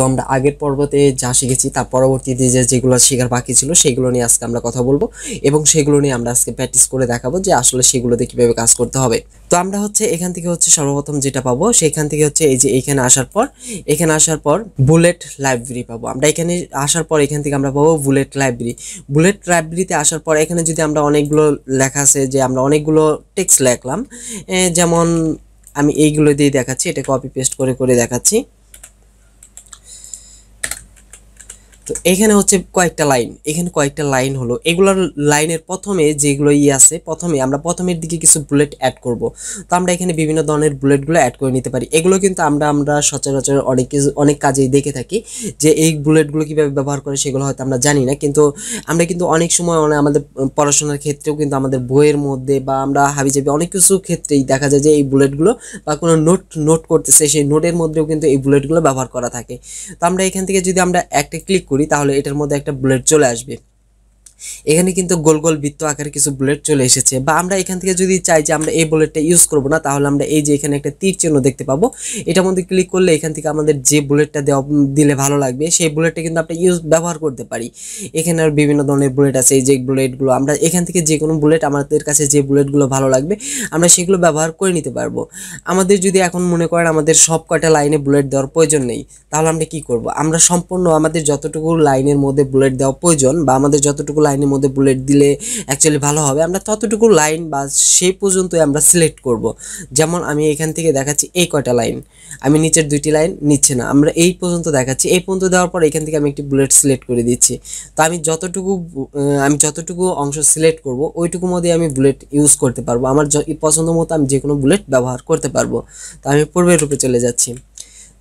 তো আমরা আগের পর্বতে যা শিখেছি তার পরবর্তীতে যেগুলো শেখার বাকি ছিল সেগুলো নিয়ে আজকে আমরা কথা বলবো এবং সেগুলো নিয়ে আমরা আজকে প্র্যাকটিস করে দেখাবো যে আসলে সেগুলোতে কিভাবে কাজ করতে হবে। তো আমরা হচ্ছে এখান থেকে হচ্ছে সর্বপ্রথম যেটা পাবো সেখান থেকে হচ্ছে এই যে এখানে আসার পর বুলেট লাইব্রেরি পাবো। আমরা এখানে আসার পর এখান থেকে আমরা পাবো বুলেট লাইব্রেরিতে আসার পর এখানে যদি আমরা অনেকগুলো লেখা আছে যে আমরা অনেকগুলো টেক্সট লিখলাম, যেমন আমি এইগুলো দিয়ে দেখাচ্ছি, এটা কপি পেস্ট করে দেখাচ্ছি। তো এখানে হচ্ছে কয়েকটা লাইন হলো, এগুলোর লাইনের প্রথমে যেগুলো আছে প্রথমে আমরা প্রথমের দিকে কিছু বুলেট অ্যাড করব। তো আমরা এখানে বিভিন্ন ধরনের বুলেটগুলো অ্যাড করে নিতে পারি। এগুলো কিন্তু আমরা সচরাচর অনেক কাজেই দেখে থাকি যে এই বুলেটগুলো কীভাবে ব্যবহার করে সেগুলো হয়তো আমরা জানি না, কিন্তু আমরা কিন্তু অনেক সময় আমাদের পড়াশোনার ক্ষেত্রেও কিন্তু আমাদের বইয়ের মধ্যে বা আমরা হাবিজাবি অনেক কিছু ক্ষেত্রেই দেখা যায় যে এই বুলেটগুলো বা কোনো নোট করতেছে সেই নোটের মধ্যেও কিন্তু এই বুলেটগুলো ব্যবহার করা থাকে। তো আমরা এখান থেকে যদি আমরা একটা ক্লিক করি তাহলে এটার মধ্যে একটা বুলেট চলে আসবে। এখানে কিন্তু গোল গোল বৃত্ত আকারে কিছু বুলেট চলে এসেছে। বা আমরা এখান থেকে যদি চাই যে আমরা এই বুলেটটা ইউজ করব না, তাহলে আমরা এই যে এখানে একটা তীর চিহ্ন দেখতে পাবো, এটার মধ্যে ক্লিক করলে এখান থেকে আমাদের যে বুলেটটা দিলে ভালো লাগবে সেই বুলেটটা কিন্তু আমরা ব্যবহার করতে পারি। এখানে আর বিভিন্ন ধরনের বুলেট আছে, এই যে বুলেটগুলো আমরা এখান থেকে যে কোনো বুলেট আমাদের কাছে যে বুলেটগুলো ভালো লাগবে আমরা সেগুলো ব্যবহার করে নিতে পারবো। আমাদের যদি এখন মনে করেন আমাদের সব কয়টা লাইনে বুলেট দেওয়ার প্রয়োজন নেই, তাহলে আমরা কি করব, আমরা সম্পূর্ণ আমাদের যতটুকু লাইনের মধ্যে বুলেট দেওয়া প্রয়োজন বা আমাদের যতটুকু লাইনের মধ্যে বুলেট দিলে অ্যাকচুয়ালি ভালো হবে আমরা ততটুকু লাইন বা সেই পর্যন্তই আমরা সিলেক্ট করব। যেমন আমি এখান থেকে দেখাচ্ছি এই কয়টা লাইন, আমি নিচের দুইটি লাইন নিচ্ছে না, আমরা এই পর্যন্ত দেখাচ্ছি। এই পর্যন্ত দেওয়ার পর এখান থেকে আমি একটি বুলেট সিলেক্ট করে দিচ্ছি। তো আমি যতটুকু অংশ সিলেক্ট করব ওইটুকু মধ্যে আমি বুলেট ইউজ করতে পারবো, আমার পছন্দ মতো আমি যে কোনো বুলেট ব্যবহার করতে পারবো। তো আমি পূর্বের রূপে চলে যাচ্ছি।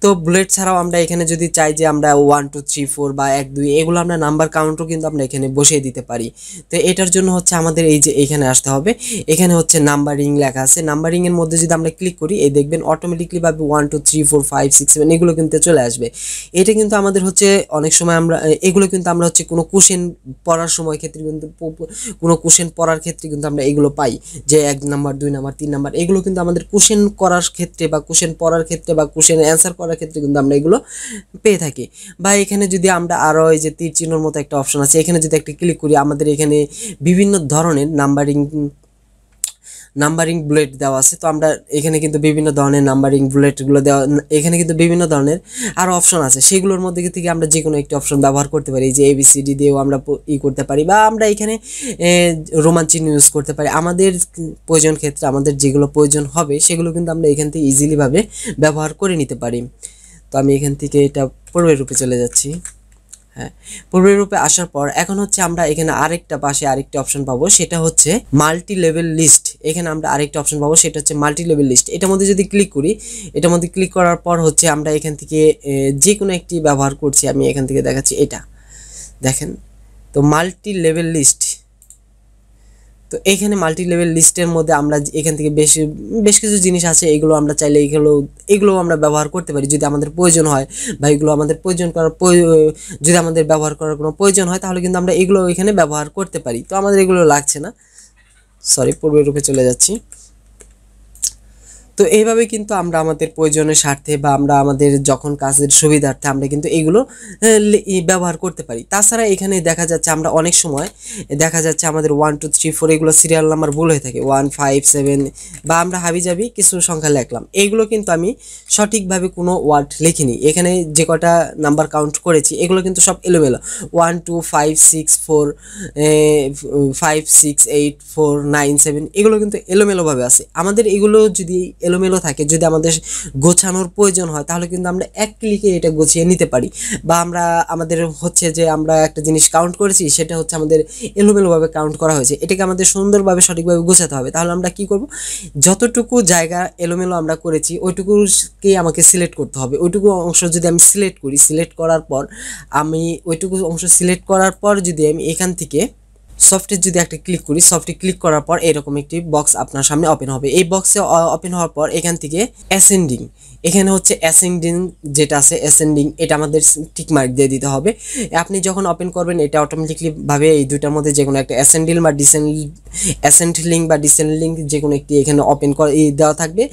তো বুলেট ছাড়াও আমরা এখানে যদি চাই যে আমরা 1 2 3 4 বা 1 2 এগুলো আমরা নাম্বার কাউন্টও কিন্তু আমরা এখানে বসিয়ে দিতে পারি। তো এটার জন্য হচ্ছে আমাদের এই যে এখানে আসতে হবে, এখানে হচ্ছে নাম্বারিং লেখা আছে, নাম্বারিং এর মধ্যে যদি আমরা ক্লিক করি এই দেখবেন অটোমেটিকলি ভাবে 1 2 3 4 5 6 7 এগুলো কিন্তু চলে আসবে। এটা কিন্তু আমাদের হচ্ছে অনেক সময় আমরা এগুলো কিন্তু আমরা হচ্ছে কোনো কোশ্চেন পড়ার সময় ক্ষেত্রে কিন্তু কোনো কোশ্চেন পড়ার ক্ষেত্রে কিন্তু আমরা এগুলো পাই যে 1 নাম্বার 2 নাম্বার 3 নাম্বার, এগুলো কিন্তু আমাদের কোশ্চেন করার ক্ষেত্রে বা কোশ্চেন পড়ার ক্ষেত্রে বা কোশ্চেন অ্যান্সার করার ক্ষেত্রে কিন্তু আমরা এগুলো পেয়ে থাকি। বা এখানে যদি আমরা আরো এই যে তীর চিহ্নর মতো একটা অপশন আছে, এখানে যদি একটা ক্লিক করি আমাদের এখানে বিভিন্ন ধরনের নাম্বারিং বুলেট দেওয়া আছে। তো আমরা এখানে কিন্তু বিভিন্ন ধরনের নাম্বারিং বুলেটগুলো দেওয়া, এখানে কিন্তু বিভিন্ন ধরনের আরও অপশন আছে, সেগুলোর মধ্যে থেকে আমরা যে কোনো একটি অপশন ব্যবহার করতে পারি। এই যে ABCD দিয়েও আমরা করতে পারি বা আমরা এখানে রোমান চিহ্ন ইউজ করতে পারি। আমাদের প্রয়োজন ক্ষেত্রে আমাদের যেগুলো প্রয়োজন হবে সেগুলো কিন্তু আমরা এখান থেকে ইজিলিভাবে ব্যবহার করে নিতে পারি। তো আমি এখান থেকে এটা পূর্বের রূপে চলে যাচ্ছি। হ্যাঁ, পূর্বের রূপে আসার পর এখন হচ্ছে আমরা এখানে পাশে আরেকটা অপশন পাবো, সেটা হচ্ছে মাল্টি লেভেল লিস্ট। এখানে আমরা আরেকটা অপশন পাবো, সেটা হচ্ছে মাল্টি লেভেল লিস্ট। এটার মধ্যে যদি ক্লিক করি, এটার মধ্যে ক্লিক করার পর হচ্ছে আমরা এখান থেকে যে কোনো একটি ব্যবহার করছি। আমি এখান থেকে দেখাচ্ছি, এটা দেখেন, তো মাল্টি লেভেল লিস্ট। তো এখানে মাল্টি লেভেল লিস্টের মধ্যে আমরা এখান থেকে বেশ কিছু জিনিস আছে, এগুলো আমরা চাইলে এগুলো আমরা ব্যবহার করতে পারি যদি আমাদের প্রয়োজন হয়, বা এগুলো আমাদের যদি আমাদের ব্যবহার করার কোনো প্রয়োজন হয় তাহলে কিন্তু আমরা এগুলো এখানে ব্যবহার করতে পারি। তো আমাদের এগুলো লাগছে না, সরি, পূর্বের রূপে চলে যাচ্ছি। তো এইভাবে কিন্তু আমরা আমাদের প্রয়োজনের স্বার্থে বা আমরা আমাদের যখন কাজের সুবিধার্থে আমরা কিন্তু এগুলো ব্যবহার করতে পারি। তাছাড়া এখানে দেখা যাচ্ছে আমরা অনেক সময় দেখা যাচ্ছে আমাদের 1 2 3 4 এগুলো সিরিয়াল নাম্বার ভুল হয়ে থাকে, 1 5 7 বা আমরা হাবিজাবি কিছু সংখ্যা লিখলাম, এইগুলো কিন্তু আমি সঠিকভাবে কোনো ওয়ার্ড লিখিনি। এখানে যে কটা নাম্বার কাউন্ট করেছি এগুলো কিন্তু সব এলোমেলো, 1 2 5 6 4 5 6 8 4 9 7 এগুলো কিন্তু এলোমেলোভাবে আছে। আমাদের এগুলো যদি এলোমেলো থাকে, যদি আমাদের গোছানোর প্রয়োজন হয় তাহলে কিন্তু আমরা এক ক্লিকে এটা গুছিয়ে নিতে পারি। বা আমাদের হচ্ছে যে আমরা একটা জিনিস কাউন্ট করেছি, সেটা হচ্ছে আমাদের এলোমেলোভাবে কাউন্ট করা হয়েছে, এটাকে আমাদের সুন্দরভাবে সঠিকভাবে গোছাতে হবে। তাহলে আমরা কি করব, যতটুকু জায়গা এলোমেলো আমরা করেছি ওইটুকুকেই আমাকে সিলেক্ট করতে হবে। ওইটুকু অংশ যদি আমি সিলেক্ট করি, সিলেক্ট করার পর যদি আমি এখান থেকে সফটে যদি একটা ক্লিক করি, সফটে ক্লিক করার পর এরকম একটি বক্স আপনার সামনে ওপেন হবে। এই বক্সে ওপেন হওয়ার পর এখান থেকে অ্যাসেন্ডিং, এখানে হচ্ছে অ্যাসেন্ডিং যেটা আছে অ্যাসেন্ডিং, এটা আমাদের টিক মার্ক দিয়ে দিতে হবে। আপনি যখন ওপেন করবেন এটা অটোমেটিকলি ভাবে এই দুইটার মধ্যে যে কোনো একটা অ্যাসেন্ডিং বা অ্যাসেন্ডিং বা ডিসেন্ডিং যে কোনো একটি এখানে ওপেন করে দেওয়া থাকবে।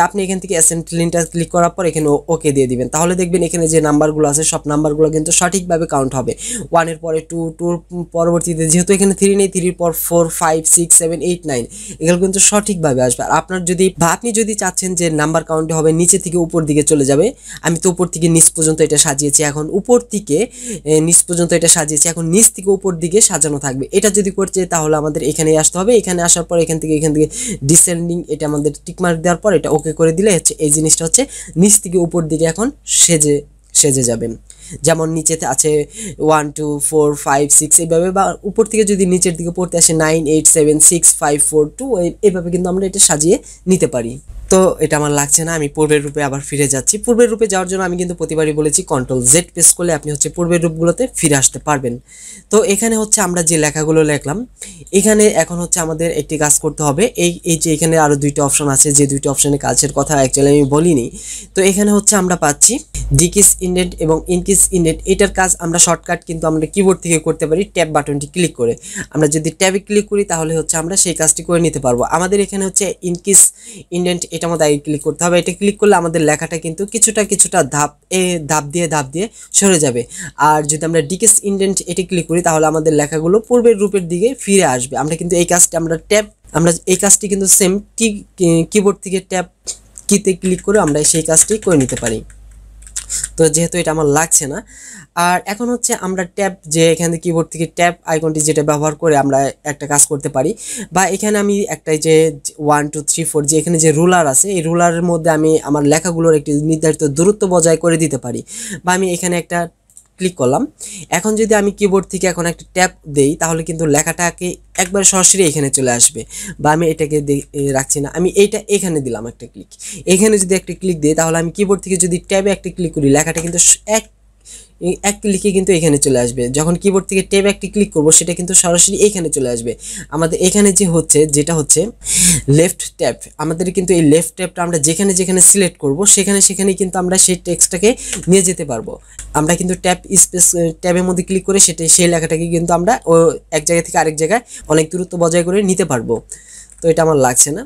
আপনি এখান থেকে অ্যাসেন্ডিংটা ক্লিক করার পর এখানে ওকে দিয়ে দিবেন, তাহলে দেখবেন এখানে যে নাম্বারগুলো আছে সব নাম্বারগুলো কিন্তু সঠিকভাবে কাউন্ট হবে। 1-এর পরে 2, 2-র পরবর্তীতে যেহেতু এখানে 3 নেই, 3-র পর 4, 5, 6, 7, 8, 9 এগুলো কিন্তু সঠিকভাবে আসবে। আর আপনার যদি বা আপনি যদি চাচ্ছেন যে নাম্বার কাউন্ট হবে নিচে থেকে উপর দিকে চলে যাবে, আমি তো উপর থেকে নিচ পর্যন্ত এটা সাজিয়েছি, এখন উপর থেকে নিচ পর্যন্ত এটা সাজিয়েছি, এখন নিচ থেকে উপর দিকে সাজানো থাকবে। এটা যদি করতে তাহলে আমাদের এখানে আসতে হবে, এখানে আসার পর এখান থেকে ডিসেন্ডিং এটা আমাদের টিকমার্ক দেওয়ার পর এটা ওকে করে দিলে হচ্ছে এই জিনিসটা হচ্ছে নিচ থেকে উপর দিকে এখন সেজে যাবে। যেমন নিচেতে আছে 1, 2, 4, 5, 6 এইভাবে, বা উপর থেকে যদি নিচের দিকে পড়তে আসে 9, 8, 7, 6, 5, 4, 2 এইভাবে কিন্তু আমরা এটা সাজিয়ে নিতে পারি। তো এটা আমার লাগছে না, আমি পূর্বের রূপে আবার ফিরে যাচ্ছি। পূর্বের রূপে যাওয়ার জন্য আমি কিন্তু প্রতিবারই বলেছি Ctrl+Z প্রেস করলে আপনি হচ্ছে পূর্বের রূপগুলোতে ফিরে আসতে পারবেন। তো এখানে হচ্ছে আমরা যে লেখাগুলো লিখলাম, এখানে এখন হচ্ছে আমাদের একটি কাজ করতে হবে। এই যে এখানে আরো দুইটা অপশন আছে, যে দুইটা অপশনে কাজের কথা অ্যাকচুয়ালি আমি বলিনি। তো এখানে হচ্ছে আমরা পাচ্ছি ডিকিস ইন্ডেন্ট এবং ইনকিস ইন্ডেন্ট, এটার কাজ আমরা শর্টকাট কিন্তু আমরা কিবোর্ড থেকে করতে পারি ট্যাব বাটনটি ক্লিক করে। আমরা যদি ট্যাবে ক্লিক করি তাহলে হচ্ছে আমরা সেই কাজটি করে নিতে পারবো। আমাদের এখানে হচ্ছে ইনকিস ইন্ডেন্ট, এটা মধ্যে আগে ক্লিক করতে হবে। এটা ক্লিক করলে আমাদের লেখাটা কিন্তু কিছুটা ধাপ দিয়ে সরে যাবে। আর যদি আমরা ডিকিস ইন্ডেন্ট এটি ক্লিক করি তাহলে আমাদের লেখাগুলো পূর্বের রূপের দিকে ফিরে আসবে। আমরা কিন্তু এই কাজটি আমরা এই কাজটি কিন্তু সেম কিবোর্ড থেকে ট্যাব কিতে ক্লিক করে আমরা সেই কাজটি করে নিতে পারি। তো যেহেতু এটা আমার লাগছে না, আর এখন হচ্ছে আমরা ট্যাব, যে এখানে কিবোর্ড থেকে ট্যাব আইকনটি যেটা ব্যবহার করে আমরা একটা কাজ করতে পারি, বা এখানে আমি একটা যে 1, 2, 3, 4 যে এখানে যে রুলার আছে এই রুলারের মধ্যে আমি আমার লেখাগুলোর একটি নির্ধারিত দূরত্ব বজায় করে দিতে পারি। বা আমি এখানে একটা ক্লিক করলাম, এখন যদি আমি কিবোর্ড থেকে এখন একটা ট্যাব দেই তাহলে কিন্তু লেখাটাকে একবার সরাসরি এখানে চলে আসবে। বা আমি এটাকে রাখছি না, আমি এইটা এখানে দিলাম একটা ক্লিক, এখানে যদি একটা ক্লিক দিই তাহলে আমি কিবোর্ড থেকে যদি ট্যাবে একটা ক্লিক করি লেখাটা কিন্তু এক ক্লিকে কিন্তু এখানে চলে আসবে। যখন কিবোর্ড থেকে ট্যাব একটি ক্লিক করব সেটা কিন্তু সরাসরি এখানে চলে আসবে। আমাদের এখানে যেটা হচ্ছে লেফট ট্যাব, আমাদের কিন্তু এই লেফট ট্যাবটা আমরা যেখানে সিলেক্ট করব সেখানে কিন্তু আমরা সেই টেক্সটটাকে নিয়ে যেতে পারবো। আমরা কিন্তু ট্যাবের মধ্যে ক্লিক করে সেই লেখাটাকে কিন্তু আমরা এক জায়গা থেকে আরেক জায়গায় অনেক দূরত্ব বজায় করে নিতে পারবো। তো এটা আমার লাগছে না।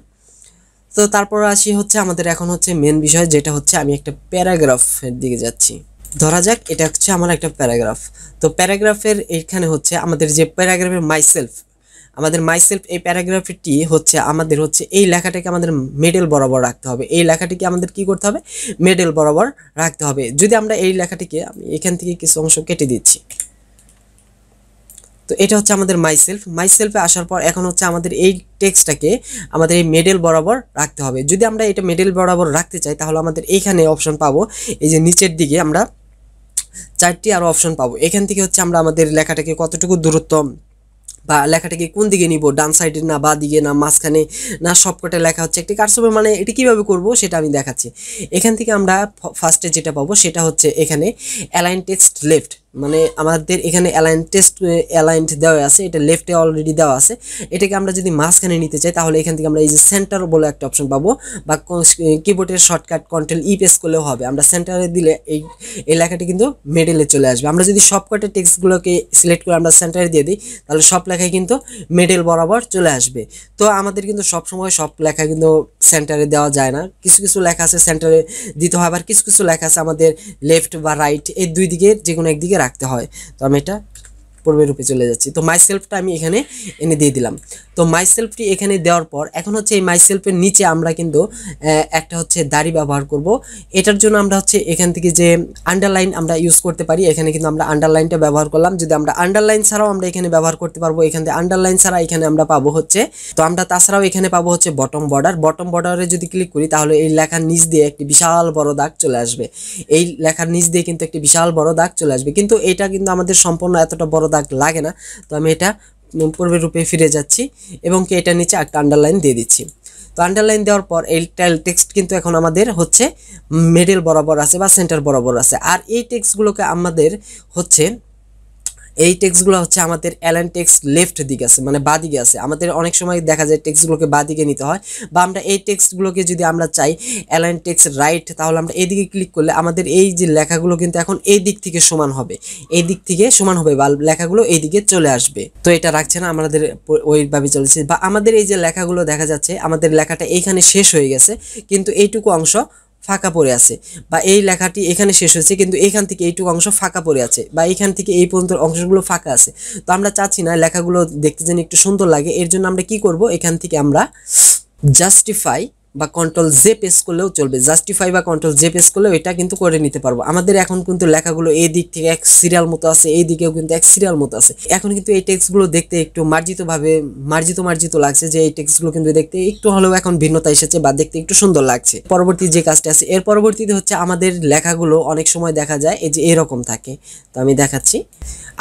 তো তারপর আসি হচ্ছে আমাদের এখন হচ্ছে মেন বিষয়, যেটা হচ্ছে আমি একটা প্যারাগ্রাফের দিকে যাচ্ছি। ধরা যাক এটা হচ্ছে আমার একটা প্যারাগ্রাফ। তো প্যারাগ্রাফের এখানে হচ্ছে আমাদের যে প্যারাগ্রাফের মাইসেলফ এই প্যারাগ্রাফটি হচ্ছে আমাদের হচ্ছে এই লেখাটাকে আমাদের মিডল বরাবর রাখতে হবে। এই লেখাটিকে আমাদের কি করতে হবে, মিডল বরাবর রাখতে হবে। যদি আমরা এই লেখাটিকে, আমি এখান থেকে কিছু অংশ কেটে দিচ্ছি। তো এটা হচ্ছে আমাদের মাইসেলফে আসার পর এখন হচ্ছে আমাদের এই টেক্সটটাকে আমাদের এই মিডল বরাবর রাখতে হবে। যদি আমরা এটা মিডল বরাবর রাখতে চাই তাহলে আমাদের এইখানে অপশন পাবো, এই যে নিচের দিকে আমরা 4টি আরো অপশন পাবো। এখান থেকে হচ্ছে আমরা আমাদের লেখাটাকে কতটুকু দূরত্ব বা লেখাটাকে কোন দিকে নিব, ডান সাইডে না বা দিকে না মাঝখানে না সবকটা লেখা হচ্ছে একটি কার্সর, মানে এটি কিভাবে করব সেটা আমি দেখাচ্ছি। এখান থেকে আমরা ফার্স্টে যেটা পাবো সেটা হচ্ছে এখানে অ্যালাইন টেক্সট লেফট, মানে আমাদের এখানে অ্যালাইন্ড দেওয়া আছে, এটা লেফটে অলরেডি দেওয়া আছে। এটাকে আমরা যদি মাঝখানে নিতে চাই তাহলে এখান থেকে আমরা এই যে সেন্টার বলে একটা অপশন পাবো, বা কিবোর্ডের শর্টকাট Ctrl+E প্রেস করলেও হবে। আমরা সেন্টারে দিলে এই লেখাটি কিন্তু মিডলে চলে আসবে। আমরা যদি সবকটা টেক্সটগুলোকে সিলেক্ট করে আমরা সেন্টারে দিয়ে দিই তাহলে সব লেখাই কিন্তু মিডল বরাবর চলে আসবে। তো আমাদের কিন্তু সবসময় সব লেখা কিন্তু সেন্টারে দেওয়া যায় না, কিছু লেখা আছে সেন্টারে দিতে হয়, আবার কিছু লেখা আছে আমাদের লেফট বা রাইট এই দুই দিকে যে কোনো একদিকে রাখতে হয়। তো আমি এটা পূর্বের রূপে চলে যাচ্ছি। তো মাইসেলফটা আমি এখানে এনে দিয়ে দিলাম। তো মাইসেলফটি এখানে দেওয়ার পর এখন হচ্ছে এই মাইসেলফের নিচে আমরা কিন্তু একটা হচ্ছে দাড়ি ব্যবহার করব। এটার জন্য আমরা হচ্ছে এখান থেকে যে আন্ডারলাইন আমরা ইউজ করতে পারি, এখানে কিন্তু আমরা আন্ডারলাইনটা ব্যবহার করলাম। যদি আমরা আন্ডারলাইন ছাড়াও আমরা এখানে ব্যবহার করতে পারবো, এখান থেকে আন্ডারলাইন ছাড়া এখানে আমরা পাবো হচ্ছে, তো আমরা তাছাড়াও এখানে পাবো হচ্ছে বটম বর্ডারে যদি ক্লিক করি তাহলে এই লেখার নিচ দিয়ে একটি বিশাল বড় দাগ চলে আসবে। এই লেখার নিচ দিয়ে কিন্তু একটি বিশাল বড় দাগ চলে আসবে, কিন্তু এটা কিন্তু আমাদের সম্পূর্ণ এতটা বড় দাগ লাগে না। তো আমি এটা পূর্বের রূপে ফিরে যাচ্ছি এবং কি এটা নিচে একটা আন্ডারলাইন দিয়ে দিচ্ছি। তো আন্ডারলাইন দেওয়ার পর এই টেক্সট কিন্তু এখন আমাদের হচ্ছে মিডল বরাবর আছে বা সেন্টার বরাবর আছে। আর এই টেক্সটগুলোকে আমাদের হচ্ছে এই টেক্সটগুলো হচ্ছে আমাদের অ্যালাইন টেক্সট লেফট দিকে আছে, মানে বাঁ দিকে আছে। আমাদের অনেক সময় দেখা যায় টেক্সটগুলোকে বাঁ দিকে নিতে হয়, বা আমরা এই টেক্সটগুলোকে যদি আমরা চাই অ্যালাইন টেক্সট রাইট, তাহলে আমরা এইদিকে ক্লিক করলে আমাদের এই যে লেখাগুলো কিন্তু এখন এই দিক থেকে সমান হবে, এই দিক থেকে সমান হবে, বা লেখাগুলো এই দিকে চলে আসবে। তো এটা রাখছে না, আমাদের ওইভাবে চলেছে। বা আমাদের এই যে লেখাগুলো দেখা যাচ্ছে, আমাদের লেখাটা এইখানে শেষ হয়ে গেছে, কিন্তু এইটুকু অংশ ফাঁকা পড়ে আছে, বা এই লেখাটি এখানে শেষ হয়েছে কিন্তু এখান থেকে এইটুকু অংশ ফাঁকা পড়ে আছে, বা এখান থেকে এই পর্যন্ত অংশগুলো ফাঁকা আছে। তো আমরা চাচ্ছি না লেখাগুলো দেখতে যেন একটু সুন্দর লাগে, এর জন্য আমরা কি করব, এখান থেকে আমরা জাস্টিফাই বা কন্ট্রোল জে প্রেস করলেও চলবে, জাস্টিফাই বা কন্ট্রোল জে প্রেস করলেও এটা কিন্তু করে নিতে পারবো। আমাদের এখন কিন্তু লেখাগুলো এই দিক থেকে এক সিরিয়াল মতো আছে, এই দিকেও কিন্তু এক সিরিয়াল মতো আছে। এখন কিন্তু এই টেক্সটগুলো দেখতে একটু মার্জিত লাগছে, যে এই টেক্সটগুলো কিন্তু দেখতে একটু হলেও এখন ভিন্নতা এসেছে, বা দেখতে একটু সুন্দর লাগছে। পরবর্তী যে কাজটা আছে, এর পরবর্তীতে হচ্ছে আমাদের লেখাগুলো অনেক সময় দেখা যায় এই যে এরকম থাকে। তো আমি দেখাচ্ছি,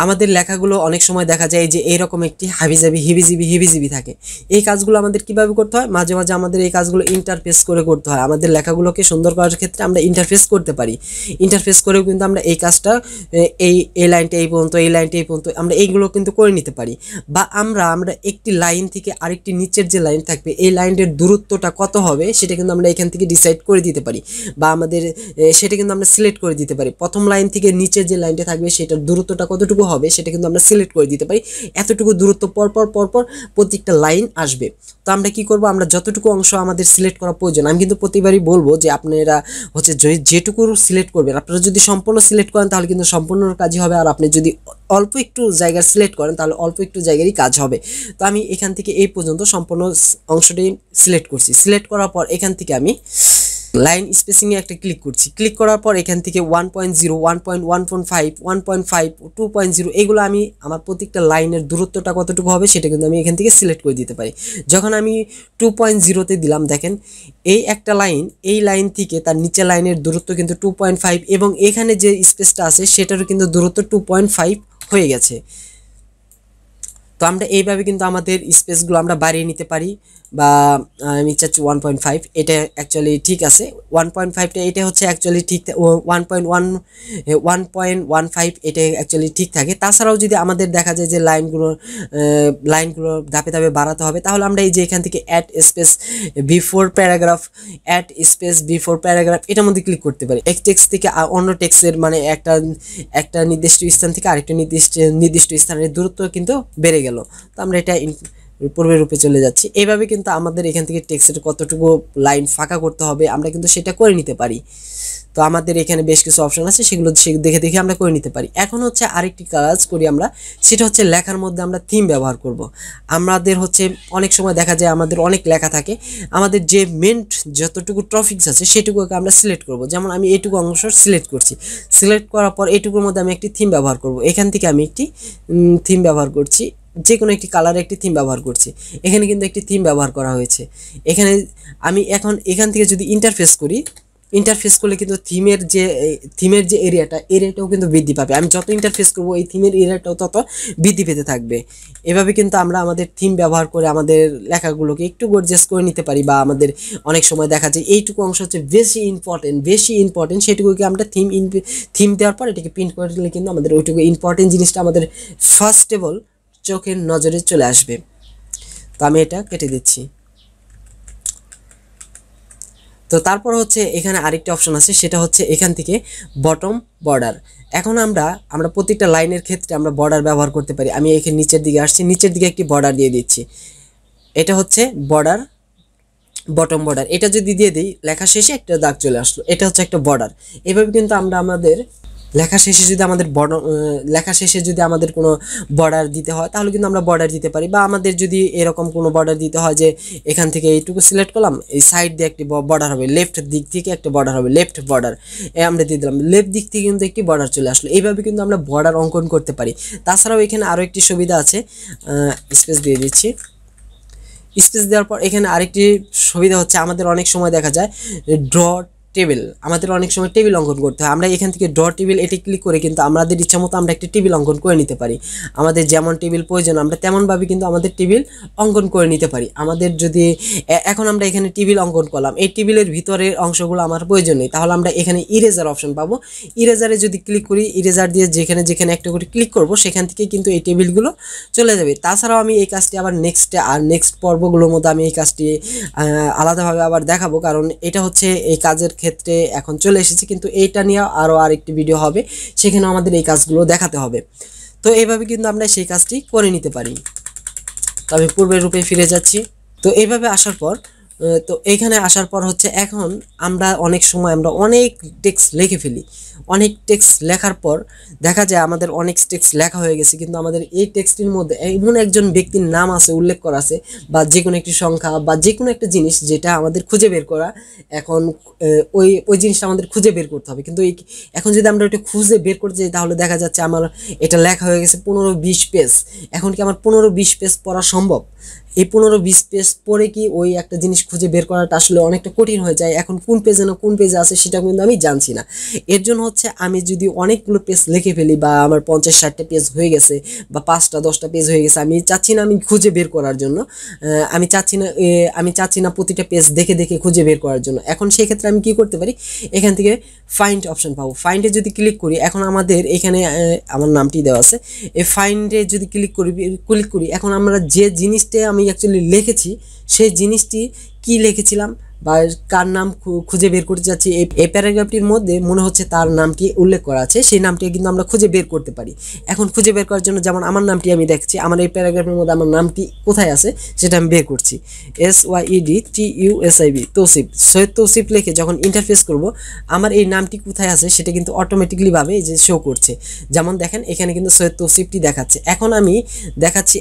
আমাদের লেখাগুলো অনেক সময় দেখা যায় যে এইরকম একটি হাবিজাবি হিবিজিবি থাকে। এই কাজগুলো আমাদের কিভাবে করতে হয়, মাঝে মাঝে আমাদের এই কাজগুলো ইন্টারফেস করে করতে হয়। আমাদের লেখাগুলোকে সুন্দর করার ক্ষেত্রে আমরা ইন্টারফেস করতে পারি, ইন্টারফেস করেও কিন্তু আমরা এই কাজটা এই লাইনটা এই পর্যন্ত, এই লাইনটা এই পর্যন্ত আমরা এইগুলো কিন্তু করে নিতে পারি। বা আমরা একটি লাইন থেকে আরেকটি নিচের যে লাইন থাকবে, এই লাইনের দূরত্বটা কত হবে সেটা কিন্তু আমরা এখান থেকে ডিসাইড করে দিতে পারি, বা আমাদের সেটা কিন্তু আমরা সিলেক্ট করে দিতে পারি। প্রথম লাইন থেকে নিচের যে লাইনটা থাকবে সেটার দূরত্বটা কতটুকু হবে সেটা কিন্তু আমরা সিলেক্ট করে দিতে পারি। এতটুকু দূরত্ব পরপর প্রত্যেকটা লাইন আসবে। তো আমরা কি করব, আমরা যতটুকু অংশ আমাদের সিলেক্ট করা প্রয়োজন, আমি কিন্তু প্রতিবারই বলবো যে আপনারা হচ্ছে যেটুকু সিলেক্ট করবেন, আপনারা যদি সম্পূর্ণ সিলেক্ট করেন তাহলে কিন্তু সম্পূর্ণ কাজই হবে, আর আপনি যদি অল্প একটু জায়গা সিলেক্ট করেন তাহলে অল্প একটু জায়গারই কাজ হবে। তো আমি এখান থেকে এই পর্যন্ত সম্পূর্ণ অংশটি সিলেক্ট করছি। সিলেক্ট করার পর এখান থেকে আমি লাইন স্পেসিংয়ে একটা ক্লিক করছি। ক্লিক করার পর এখান থেকে 1.0, 1.1.5, 1.5, 2.0 এগুলো আমি আমার প্রত্যেকটা লাইনের দূরত্বটা কতটুকু হবে সেটা কিন্তু আমি এখান থেকে সিলেক্ট করে দিতে পারি। যখন আমি 2.0-তে দিলাম, দেখেন এই একটা লাইন, এই লাইন থেকে তার নিচে লাইনের দূরত্ব কিন্তু 2.5, এবং এখানে যে স্পেসটা আছে সেটারও কিন্তু দূরত্ব 2.5 হয়ে গেছে। তো আমরা এইভাবে কিন্তু আমাদের স্পেসগুলো আমরা বাড়িয়ে নিতে পারি, বা আমি চাচ্ছি 1.5, এটা অ্যাকচুয়ালি ঠিক আছে। 1.5টা এটা হচ্ছে অ্যাকচুয়ালি ঠিক, 1.15 এটা অ্যাকচুয়ালি ঠিক থাকে। তাছাড়াও যদি আমাদের দেখা যায় যে লাইনগুলো ধাপে ধাপে বাড়াতে হবে, তাহলে আমরা এই যে এখান থেকে অ্যাড স্পেস বিফোর প্যারাগ্রাফ এটার মধ্যে ক্লিক করতে পারি। এক টেক্সট থেকে অন্য টেক্সটের, মানে একটা নির্দিষ্ট স্থান থেকে আরেকটা নির্দিষ্ট স্থানের দূরত্ব কিন্তু বেড়ে গেল। তো আমরা এটা পূর্বের রূপে চলে যাচ্ছি। এইভাবে কিন্তু আমাদের এখান থেকে টেক্সটের কতটুকু লাইন ফাঁকা করতে হবে আমরা কিন্তু সেটা করে নিতে পারি। তো আমাদের এখানে বেশ কিছু অপশন আছে, সেগুলো দেখে আমরা করে নিতে পারি। এখন হচ্ছে আরেকটি কাজ করি আমরা, সেটা হচ্ছে লেখার মধ্যে আমরা থিম ব্যবহার করব। আমাদের হচ্ছে অনেক সময় দেখা যায় আমাদের অনেক লেখা থাকে, আমাদের যে মেন যতটুকু টপিকস আছে সেটুকুকে আমরা সিলেক্ট করব। যেমন আমি এইটুকু অংশ সিলেক্ট করছি, সিলেক্ট করার পর এইটুকুর মধ্যে আমি একটি থিম ব্যবহার করব। এখান থেকে আমি একটি থিম ব্যবহার করছি, যে কোনো একটি কালারে একটি থিম ব্যবহার করছি। এখানে কিন্তু একটি থিম ব্যবহার করা হয়েছে। এখানে আমি এখান থেকে যদি ইন্টারফেস করলে কিন্তু থিমের যে এরিয়াটাও কিন্তু বৃদ্ধি পাবে। আমি যত ইন্টারফেস করবো এই থিমের এরিয়াটাও তত বৃদ্ধি পেতে থাকবে। এভাবে কিন্তু আমরা আমাদের থিম ব্যবহার করে আমাদের লেখাগুলোকে একটু গর্জিয়াস করে নিতে পারি, বা আমাদের অনেক সময় দেখা যায় এইটুকু অংশ হচ্ছে বেশি ইম্পর্টেন্ট সেটুকুকে আমরা থিম দেওয়ার পর এটাকে প্রিন্ট করে দিলে কিন্তু আমাদের ওইটুকু ইম্পর্টেন্ট জিনিসটা আমাদের ফার্স্টেবল চোখের নজরে চলে আসবে। তো আমি এটা কেটে দিচ্ছি। তো তারপর হচ্ছে এখানে আরেকটা অপশন আছে, সেটা হচ্ছে এখান থেকে বটম বর্ডার। এখন আমরা প্রত্যেকটা লাইনের ক্ষেত্রে আমরা বর্ডার ব্যবহার করতে পারি। আমি এখানে নিচের দিকে আসছি, নিচের দিকে একটি বর্ডার দিয়ে দিচ্ছি। এটা হচ্ছে বর্ডার, বটম বর্ডার। এটা যদি দিয়ে দিই, লেখা শেষে একটা দাগ চলে আসলো, এটা হচ্ছে একটা বর্ডার। এভাবে কিন্তু আমরা আমাদের লেখা শেষে যদি আমাদের কোনো বর্ডার দিতে হয় তাহলে কিন্তু আমরা বর্ডার দিতে পারি। বা আমাদের যদি এরকম কোনো বর্ডার দিতে হয় যে এখান থেকে এইটুকু সিলেক্ট করলাম, এই সাইড দিয়ে একটি বর্ডার হবে, লেফট দিক থেকে একটা বর্ডার হবে, লেফট বর্ডার আমরা দিয়ে দিলাম, লেফট দিক থেকে কিন্তু একটি বর্ডার চলে আসলো। এইভাবে কিন্তু আমরা বর্ডার অঙ্কন করতে পারি। তাছাড়াও এখানে আরও একটি সুবিধা আছে, স্পেস দিয়ে দিচ্ছি। স্পেস দেওয়ার পর এখানে আরেকটি সুবিধা হচ্ছে, আমাদের অনেক সময় দেখা যায় ড্র টেবিল, আমাদের অনেক সময় টেবিল অঙ্কন করতে হয়। আমরা এখান থেকে ড্র টেবিল এটি ক্লিক করে কিন্তু আমাদের ইচ্ছা মতো আমরা একটা টেবিল অঙ্কন করে নিতে পারি। আমাদের যেমন টেবিল প্রয়োজন আমরা তেমনভাবে কিন্তু আমাদের টেবিল অঙ্কন করে নিতে পারি। আমাদের যদি এখন আমরা এখানে টেবিল অঙ্কন করলাম, এই টেবিলের ভিতরের অংশগুলো আমার প্রয়োজন নেই, তাহলে আমরা এখানে ইরেজার অপশন পাবো। ইরেজারে যদি ক্লিক করি, ইরেজার দিয়ে যেখানে যেখানে একটা করে ক্লিক করব সেখান থেকে কিন্তু এই টেবিলগুলো চলে যাবে। তাছাড়াও আমি এই কাজটি আবার নেক্সট পর্বগুলোর মধ্যে আমি এই কাজটি আলাদাভাবে আবার দেখাবো, কারণ এটা হচ্ছে এই কাজের ক্ষেত্রে এখন চলে এসেছে, কিন্তু এইটা নিয়ে আরও আরেকটি ভিডিও হবে, সেখানেও আমাদের এই কাজগুলো দেখাতে হবে। তো এইভাবে কিন্তু আমরা সেই কাজটি করে নিতে পারি। তো আমি পূর্বের রূপে ফিরে যাচ্ছি। তো এইভাবে আসার পর তো এইখানে আসার পর হচ্ছে এখন আমরা অনেক সময় আমরা অনেক টেক্সট লিখে ফেলি। অনেক টেক্সট লেখার পর দেখা যায় আমাদের অনেক টেক্সট লেখা হয়ে গেছে, কিন্তু আমাদের এই টেক্সটের মধ্যে এমন একজন ব্যক্তির নাম আছে, উল্লেখ করা আছে, বা যে কোনো একটি সংখ্যা বা যে কোনো একটা জিনিস যেটা আমাদের খুঁজে বের করা। এখন ওই জিনিসটা আমাদের খুঁজে বের করতে হবে, কিন্তু এখন যদি আমরা ওইটা খুঁজে বের করতে যাই তাহলে দেখা যাচ্ছে আমার এটা লেখা হয়ে গেছে 15-20 পেজ। এখন কি আমার 15-20 পেজ পড়া সম্ভব? এই 15-20 পেজ পড়ে কি ওই একটা জিনিস খুঁজে বের করাটা আসলে অনেকটা কঠিন হয়ে যায়। এখন কোন পেজে না কোন পেজে আছে সেটা কিন্তু আমি জানছি না। এর জন্য হচ্ছে আমি যদি অনেকগুলো পেজ লিখে ফেলি, বা আমার 50-60টা পেজ হয়ে গেছে বা 5টা-10টা পেজ হয়ে গেছে, আমি চাচ্ছি না আমি খুঁজে বের করার জন্য, আমি চাচ্ছি না প্রতিটা পেজ দেখে দেখে খুঁজে বের করার জন্য। এখন সেক্ষেত্রে আমি কি করতে পারি, এখান থেকে ফাইন্ড অপশন পাবো। ফাইন্ডে যদি ক্লিক করি, এখন আমাদের এখানে আমার নামটি দেওয়া আছে, এই ফাইন্ডে যদি ক্লিক করি, এখন আমরা যে জিনিসটা আমি অ্যাকচুয়ালি লিখেছি সেই জিনিসটি কি লিখেছিলাম বা কার নাম খুঁজে বের করতে যাচ্ছি, এই প্যারাগ্রাফটির মধ্যে মনে হচ্ছে তার নামটি উল্লেখ করা আছে, সেই নামটি কিন্তু আমরা খুঁজে বের করতে পারি। এখন খুঁজে বের করার জন্য যেমন আমার নামটি আমি দেখছি, আমার এই প্যারাগ্রাফের মধ্যে আমার নামটি কোথায় আছে সেটা আমি বের করছি। SYEDTUSIB, তৌসিফ, সৈয়দ তৌসিফ লিখে যখন ইন্টারফেস করব, আমার এই নামটি কোথায় আছে সেটা কিন্তু অটোমেটিকলি ভাবে এই যে শো করছে। যেমন দেখেন এখানে কিন্তু সৈয়দ তৌসিফটি দেখাচ্ছে। এখন আমি দেখাচ্ছি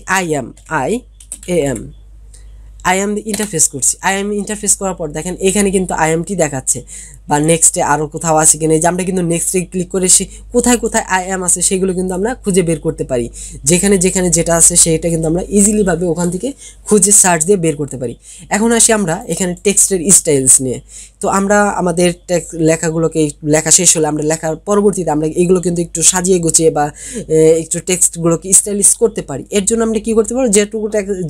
I am ইন্টারফেস করছি। ইন্টারফেস করার পর দেখেন এখানে কিন্তু টি দেখাচ্ছে, বা নেক্সটে আরও কোথাও আছে কিনা, যে আমরা কিন্তু নেক্সটে ক্লিক করে কোথায় কোথায় আছে সেগুলো কিন্তু আমরা খুঁজে বের করতে পারি। যেখানে যেখানে যেটা আছে সেটা কিন্তু আমরা ইজিলিভাবে ওখান থেকে খুঁজে সার্চ দিয়ে বের করতে পারি। এখন আসি আমরা এখানে টেক্সটের স্টাইলস নিয়ে। তো আমরা আমাদের লেখাগুলোকে লেখা শেষ হলে আমরা লেখার পরবর্তীতে আমরা এগুলো কিন্তু একটু সাজিয়ে গুছিয়ে বা একটু টেক্সটগুলোকে স্টাইলিশ করতে পারি। এর জন্য আমরা কী করতে পারবো,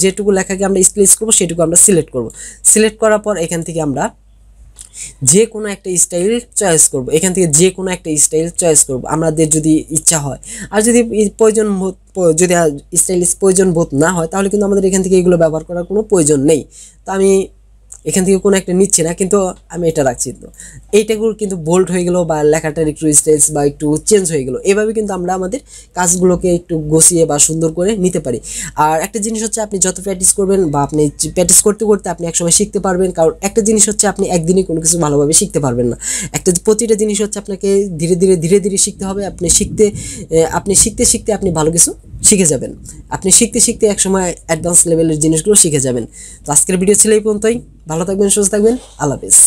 যেটুকু লেখাকে আমরা স্টাইলিশ করবো সেটুকু আমরা সিলেক্ট করব। সিলেক্ট করার পর এখান থেকে আমরা যে কোনো একটা স্টাইল চয়েস করব। এখান থেকে যে কোনো একটা স্টাইল চয়েস করব আমাদের যদি ইচ্ছা হয়। আর যদি স্টাইলিশ প্রয়োজন বোধ না হয় তাহলে কিন্তু আমাদের এখান থেকে এগুলো ব্যবহার করার কোনো প্রয়োজন নেই। তো আমি এখান থেকে কোনো একটা নিচ্ছি না, কিন্তু আমি এটা রাখছি। তো এইটাগুলো কিন্তু বোল্ড হয়ে গেলো বা লেখাটার একটু স্টাইলস বা একটু চেঞ্জ হয়ে গেলো। এভাবে কিন্তু আমরা আমাদের কাজগুলোকে একটু গুছিয়ে বা সুন্দর করে নিতে পারি। আর একটা জিনিস হচ্ছে, আপনি যত প্র্যাকটিস করবেন বা আপনি প্র্যাকটিস করতে করতে আপনি একসময় শিখতে পারবেন। কারণ একটা জিনিস হচ্ছে আপনি একদিনে কোনো কিছু ভালোভাবে শিখতে পারবেন না। প্রতিটা জিনিস হচ্ছে আপনাকে ধীরে ধীরে শিখতে হবে। আপনি শিখতে শিখতে আপনি ভালো কিছু শিখে যাবেন। আপনি শিখতে শিখতে একসময় অ্যাডভান্স লেভেলের জিনিসগুলো শিখে যাবেন। তো আজকের ভিডিও ছিল এই পর্যন্তই। ভালো থাকবেন, সুস্থ থাকবেন, আল্লাহ হাফেজ।